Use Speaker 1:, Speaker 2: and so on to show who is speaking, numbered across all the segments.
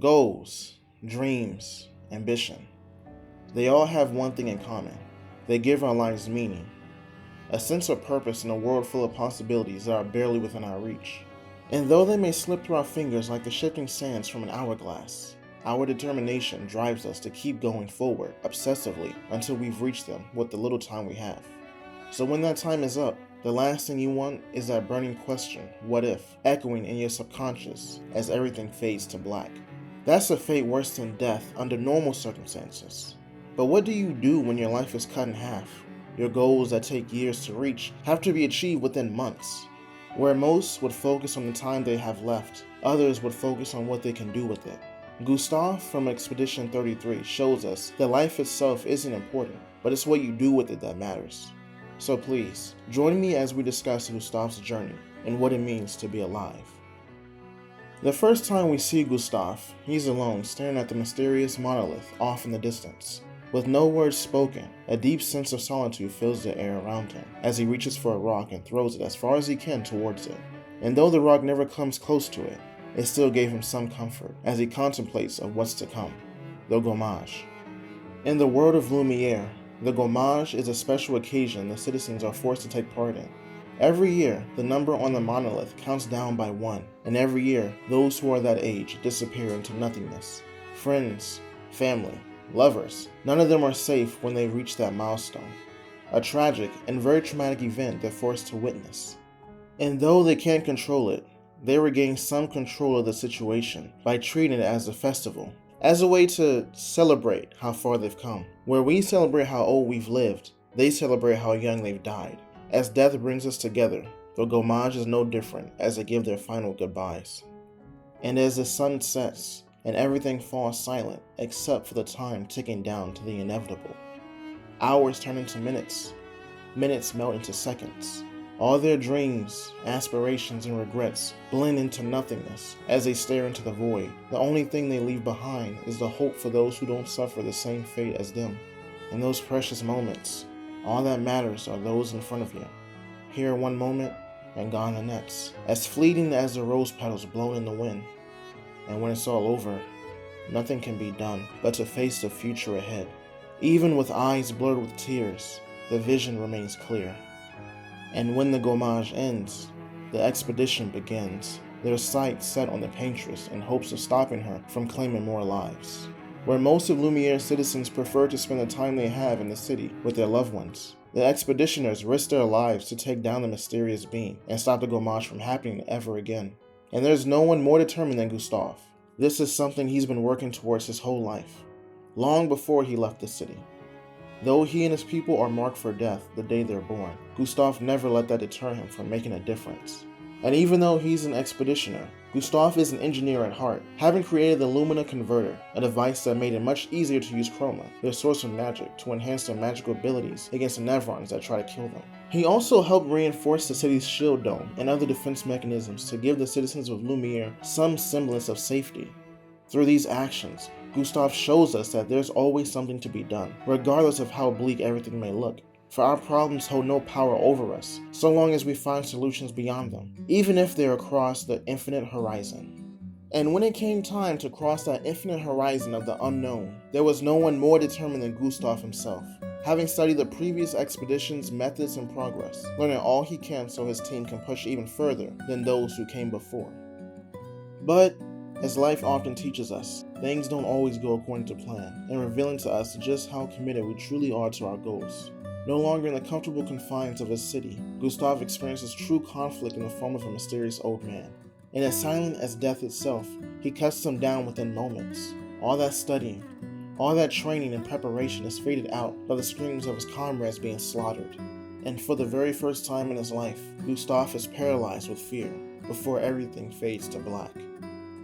Speaker 1: Goals, dreams, ambition. They all have one thing in common. They give our lives meaning, a sense of purpose in a world full of possibilities that are barely within our reach. And though they may slip through our fingers like the shifting sands from an hourglass, our determination drives us to keep going forward obsessively until we've reached them with the little time we have. So when that time is up, the last thing you want is that burning question, what if, echoing in your subconscious as everything fades to black. That's a fate worse than death under normal circumstances. But what do you do when your life is cut in half? Your goals that take years to reach have to be achieved within months. Where most would focus on the time they have left, others would focus on what they can do with it. Gustave from Expedition 33 shows us that life itself isn't important, but it's what you do with it that matters. So please, join me as we discuss Gustave's journey and what it means to be alive. The first time we see Gustave, he's alone staring at the mysterious monolith off in the distance. With no words spoken, a deep sense of solitude fills the air around him as he reaches for a rock and throws it as far as he can towards it. And though the rock never comes close to it, it still gave him some comfort as he contemplates of what's to come, the gommage. In the world of Lumiere, the gommage is a special occasion the citizens are forced to take part in. Every year, the number on the monolith counts down by 1, and every year, those who are that age disappear into nothingness. Friends, family, lovers, none of them are safe when they reach that milestone. A tragic and very traumatic event they're forced to witness. And though they can't control it, they regain some control of the situation by treating it as a festival, as a way to celebrate how far they've come. Where we celebrate how old we've lived, they celebrate how young they've died. As death brings us together, the gommage is no different as they give their final goodbyes. And as the sun sets and everything falls silent except for the time ticking down to the inevitable, hours turn into minutes, minutes melt into seconds. All their dreams, aspirations, and regrets blend into nothingness as they stare into the void. The only thing they leave behind is the hope for those who don't suffer the same fate as them. In those precious moments, all that matters are those in front of you. Here one moment, and gone the next, as fleeting as the rose petals blown in the wind. And when it's all over, nothing can be done but to face the future ahead. Even with eyes blurred with tears, the vision remains clear. And when the gommage ends, the expedition begins, their sights set on the paintress in hopes of stopping her from claiming more lives. Where most of Lumiere's citizens prefer to spend the time they have in the city with their loved ones, the expeditioners risk their lives to take down the mysterious being and stop the gommage from happening ever again. And there's no one more determined than Gustave. This is something he's been working towards his whole life, long before he left the city. Though he and his people are marked for death the day they're born, Gustave never let that deter him from making a difference. And even though he's an expeditioner, Gustave is an engineer at heart, having created the Lumina Converter, a device that made it much easier to use Chroma, their source of magic, to enhance their magical abilities against the Nevrons that try to kill them. He also helped reinforce the city's shield dome and other defense mechanisms to give the citizens of Lumiere some semblance of safety. Through these actions, Gustave shows us that there's always something to be done, regardless of how bleak everything may look. For our problems hold no power over us, so long as we find solutions beyond them, even if they're across the infinite horizon. And when it came time to cross that infinite horizon of the unknown, there was no one more determined than Gustave himself, having studied the previous expedition's methods and progress, learning all he can so his team can push even further than those who came before. But as life often teaches us, things don't always go according to plan, and revealing to us just how committed we truly are to our goals. No longer in the comfortable confines of his city, Gustave experiences true conflict in the form of a mysterious old man. And as silent as death itself, he cuts him down within moments. All that studying, all that training and preparation is faded out by the screams of his comrades being slaughtered. And for the very first time in his life, Gustave is paralyzed with fear before everything fades to black.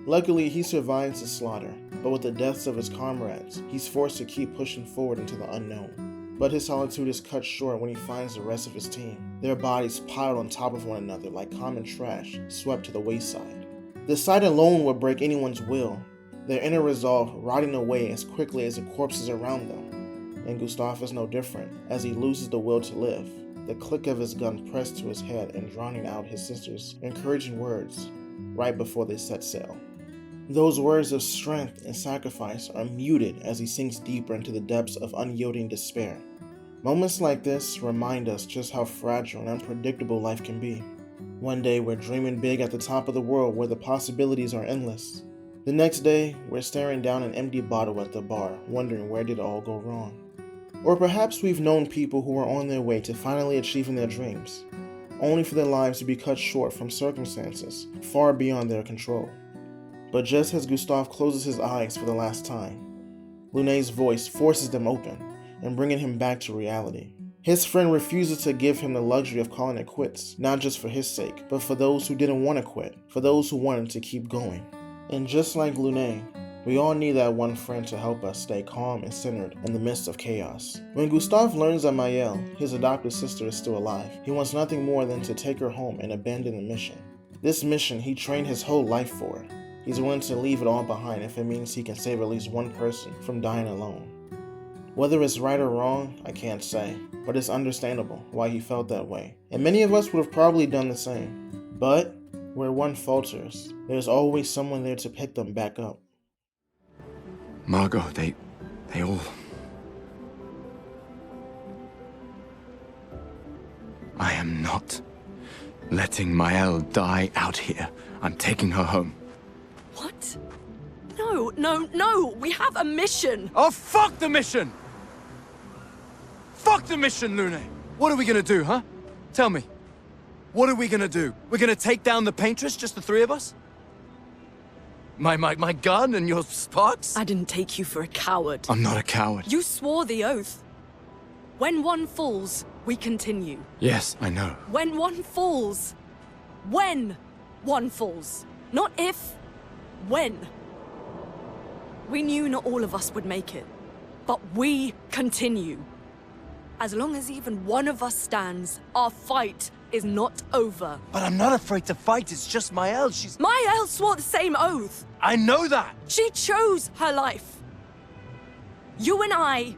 Speaker 1: Luckily, he survives the slaughter, but with the deaths of his comrades, he's forced to keep pushing forward into the unknown. But his solitude is cut short when he finds the rest of his team, their bodies piled on top of one another like common trash swept to the wayside. The sight alone would break anyone's will, their inner resolve rotting away as quickly as the corpses around them. And Gustave is no different, as he loses the will to live, the click of his gun pressed to his head and drowning out his sister's encouraging words right before they set sail. Those words of strength and sacrifice are muted as he sinks deeper into the depths of unyielding despair. Moments like this remind us just how fragile and unpredictable life can be. One day we're dreaming big at the top of the world where the possibilities are endless. The next day, we're staring down an empty bottle at the bar, wondering where did it all go wrong. Or perhaps we've known people who were on their way to finally achieving their dreams, only for their lives to be cut short from circumstances far beyond their control. But just as Gustave closes his eyes for the last time, Lunay's voice forces them open and bringing him back to reality. His friend refuses to give him the luxury of calling it quits, not just for his sake, but for those who didn't want to quit, for those who wanted to keep going. And just like Lunay, we all need that one friend to help us stay calm and centered in the midst of chaos. When Gustave learns that Maëlle, his adopted sister, is still alive, he wants nothing more than to take her home and abandon the mission. This mission he trained his whole life for. He's willing to leave it all behind if it means he can save at least one person from dying alone. Whether it's right or wrong, I can't say, but it's understandable why he felt that way, and many of us would have probably done the same. But where one falters, there's always someone there to pick them back up.
Speaker 2: Margot, they all... I am not letting Maëlle die out here. I'm taking her home.
Speaker 3: What? No, we have a mission!
Speaker 2: Oh, fuck the mission! Fuck the mission, Lunay! What are we gonna do, huh? Tell me. What are we gonna do? We're gonna take down the paintress, just the three of us? My gun and your sparks?
Speaker 3: I didn't take you for a coward.
Speaker 2: I'm not a coward.
Speaker 3: You swore the oath. When one falls, we continue.
Speaker 2: Yes, I know.
Speaker 3: When one falls. When one falls. Not if, when. We knew not all of us would make it, but we continue. As long as even one of us stands, our fight is not over.
Speaker 2: But I'm not afraid to fight, it's just Maëlle, she's...
Speaker 3: Maëlle swore the same oath.
Speaker 2: I know that!
Speaker 3: She chose her life. You and I...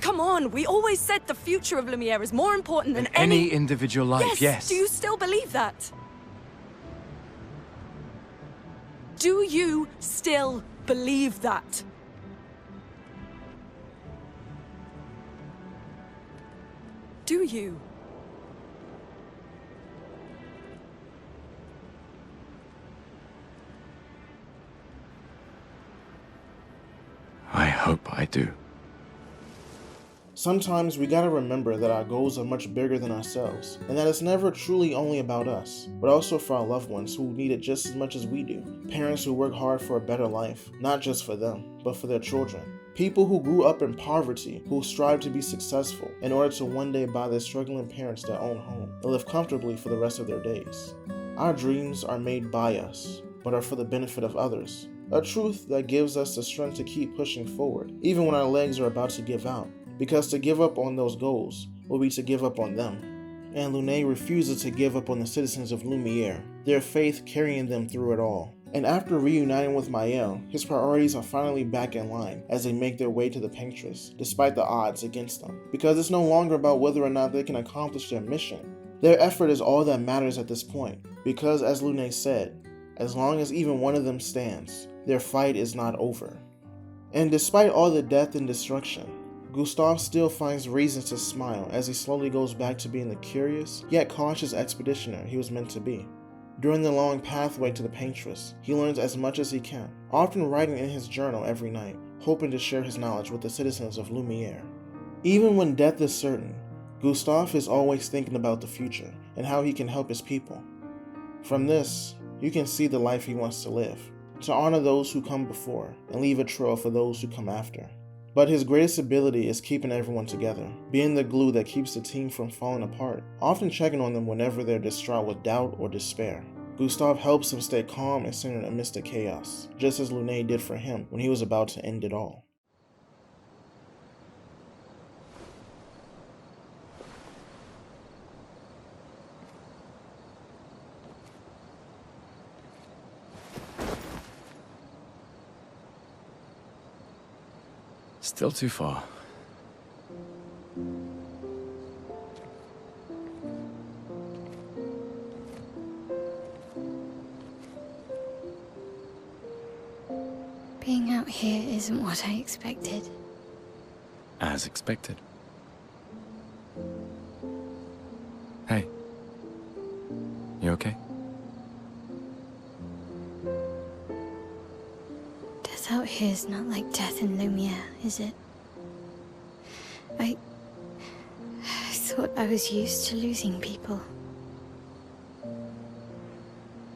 Speaker 3: Come on, we always said the future of Lumiere is more important than
Speaker 2: any individual life, yes.
Speaker 3: Do you still believe that? Do you still believe that? Do you?
Speaker 2: I hope I do.
Speaker 1: Sometimes we gotta remember that our goals are much bigger than ourselves, and that it's never truly only about us, but also for our loved ones who need it just as much as we do. Parents who work hard for a better life, not just for them, but for their children. People who grew up in poverty, who strive to be successful in order to one day buy their struggling parents their own home and live comfortably for the rest of their days. Our dreams are made by us, but are for the benefit of others. A truth that gives us the strength to keep pushing forward, even when our legs are about to give out. Because to give up on those goals will be to give up on them. And Lunay refuses to give up on the citizens of Lumiere, their faith carrying them through it all. And after reuniting with Maëlle, his priorities are finally back in line as they make their way to the paintress, despite the odds against them. Because it's no longer about whether or not they can accomplish their mission. Their effort is all that matters at this point, because as Lunay said, as long as even one of them stands, their fight is not over. And despite all the death and destruction, Gustave still finds reasons to smile as he slowly goes back to being the curious, yet cautious expeditioner he was meant to be. During the long pathway to the paintress, he learns as much as he can, often writing in his journal every night, hoping to share his knowledge with the citizens of Lumiere. Even when death is certain, Gustave is always thinking about the future and how he can help his people. From this, you can see the life he wants to live, to honor those who come before and leave a trail for those who come after. But his greatest ability is keeping everyone together, being the glue that keeps the team from falling apart, often checking on them whenever they're distraught with doubt or despair. Gustave helps him stay calm and centered amidst the chaos, just as Lunay did for him when he was about to end it all.
Speaker 2: Still too far.
Speaker 4: Being out here isn't what I expected.
Speaker 2: As expected. Hey. You okay?
Speaker 4: Death out here's not like death in Lumiere, is it? I thought I was used to losing people.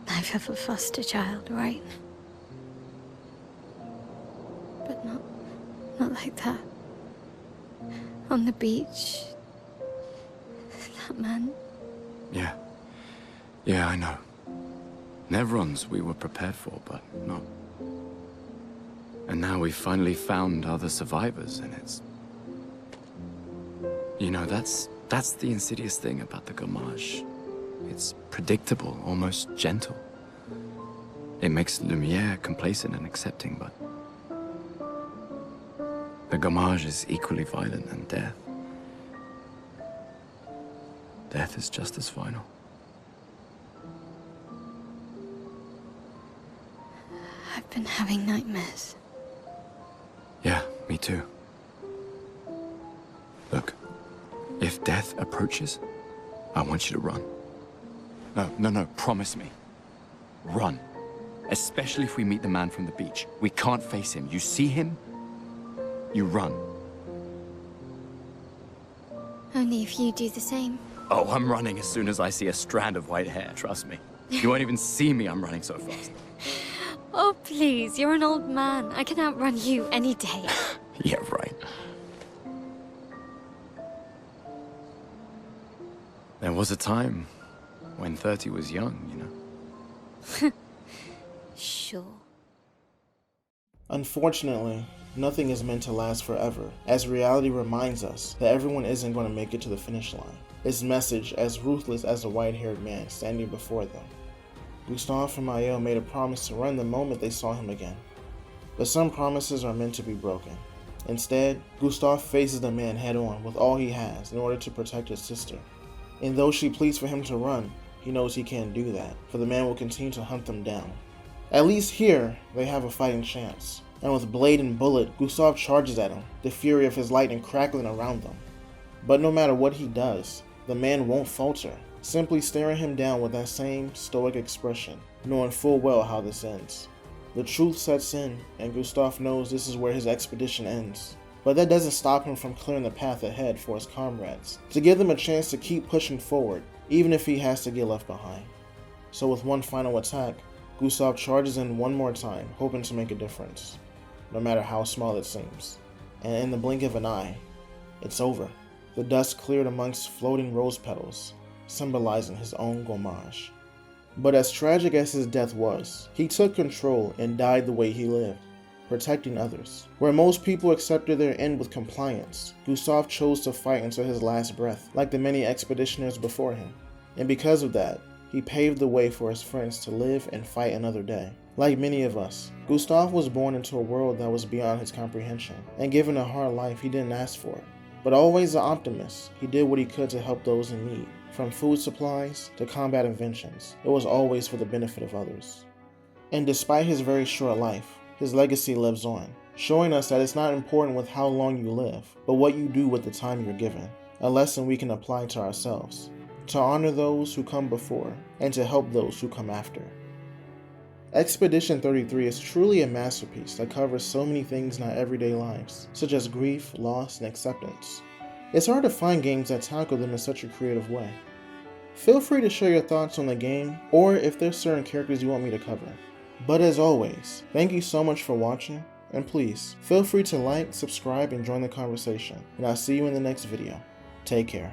Speaker 4: I've have a foster child, right? But not like that. On the beach. That man.
Speaker 2: Yeah. Yeah, I know. Nevrons we were prepared for, but not. And now we've finally found other survivors, and it's... You know, that's the insidious thing about the Gommage. It's predictable, almost gentle. It makes Lumiere complacent and accepting, but... The Gommage is equally violent than death. Death is just as final.
Speaker 4: I've been having nightmares.
Speaker 2: Yeah, me too. Look, if death approaches, I want you to run. No, promise me. Run. Especially if we meet the man from the beach. We can't face him. You see him, you run.
Speaker 4: Only if you do the same.
Speaker 2: Oh, I'm running as soon as I see a strand of white hair, trust me. You won't even see me, I'm running so fast.
Speaker 4: Oh, please, you're an old man. I can outrun you any day.
Speaker 2: Yeah, right. There was a time when 30 was young, you know?
Speaker 4: Sure.
Speaker 1: Unfortunately, nothing is meant to last forever, as reality reminds us that everyone isn't going to make it to the finish line. Its message as ruthless as the white-haired man standing before them. Gustave and Maëlle made a promise to run the moment they saw him again. But some promises are meant to be broken. Instead, Gustave faces the man head-on with all he has in order to protect his sister. And though she pleads for him to run, he knows he can't do that, for the man will continue to hunt them down. At least here, they have a fighting chance. And with blade and bullet, Gustave charges at him, the fury of his lightning crackling around them. But no matter what he does, the man won't falter, simply staring him down with that same stoic expression, knowing full well how this ends. The truth sets in, and Gustave knows this is where his expedition ends. But that doesn't stop him from clearing the path ahead for his comrades, to give them a chance to keep pushing forward, even if he has to get left behind. So with one final attack, Gustave charges in one more time, hoping to make a difference, no matter how small it seems. And in the blink of an eye, it's over. The dust cleared amongst floating rose petals, symbolizing his own Gommage. But as tragic as his death was, he took control and died the way he lived, protecting others. Where most people accepted their end with compliance, Gustave chose to fight until his last breath, like the many expeditioners before him. And because of that, he paved the way for his friends to live and fight another day. Like many of us, Gustave was born into a world that was beyond his comprehension, and given a hard life he didn't ask for. But always an optimist, he did what he could to help those in need. From food supplies to combat inventions, it was always for the benefit of others. And despite his very short life, his legacy lives on, showing us that it's not important with how long you live, but what you do with the time you're given. A lesson we can apply to ourselves, to honor those who come before, and to help those who come after. Expedition 33 is truly a masterpiece that covers so many things in our everyday lives, such as grief, loss, and acceptance. It's hard to find games that tackle them in such a creative way. Feel free to share your thoughts on the game, or if there's certain characters you want me to cover. But as always, thank you so much for watching, and please, feel free to like, subscribe, and join the conversation, and I'll see you in the next video. Take care.